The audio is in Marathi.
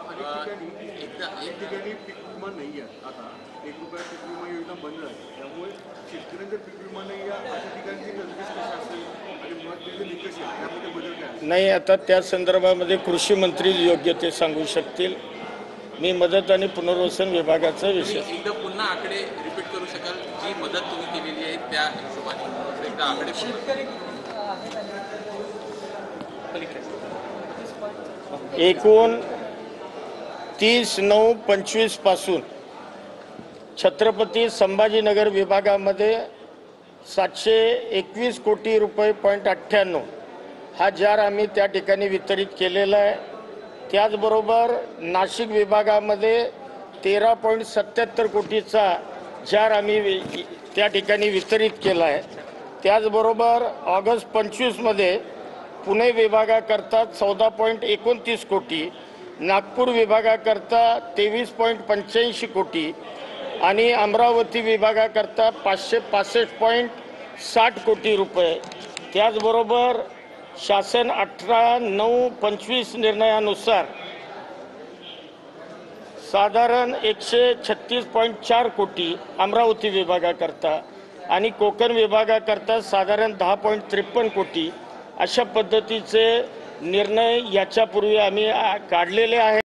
एक ठिकाणी पीक विमा नाही आहे. आता ₹1 पीक विमा योजना बंद आहे. त्यामुळे शेतकऱ्यांचा पीक विमा नाही आहे अशा ठिकाणची तरतूद कशी असेल आणि मुळात त्याचे निकष आहेत त्यामध्ये बदल काय नाही. आता त्या संदर्भामध्ये कृषी मंत्री योग्य ते सांगू शकतील. मी मदत आणि पुनर्वसन विभागाचा विषय एकदा पुन्हा आकडे रिपीट करू शकाल जी मदत तुम्ही केलेली आहे त्या हिशोबाने एकदा आकडे एकूण 30/9/25 पासून छत्रपती संभाजीनगर विभागामध्ये 721 कोटी रुपये .98 हा जार आम्ही त्या ठिकाणी वितरित केलेला आहे. त्याचबरोबर नाशिक विभागामध्ये 13.77 कोटीचा जार आम्ही त्या ठिकाणी वितरित केला आहे. त्याचबरोबर ऑगस्ट 25 मध्ये पुणे विभागाकरता 14.29 कोटी, नागपूर विभागाकरता 23.85 कोटी आणि अमरावती विभागाकरता 565.60 कोटी रुपये. त्याचबरोबर शासन 18/9/25 निर्णयानुसार साधारण 136.4 कोटी अमरावती विभागाकरता आणि कोकण विभागाकरता साधारण 10.53 कोटी अशा पद्धतीचे निर्णय याच्यापूर्वी आम्ही काढलेले आहेत.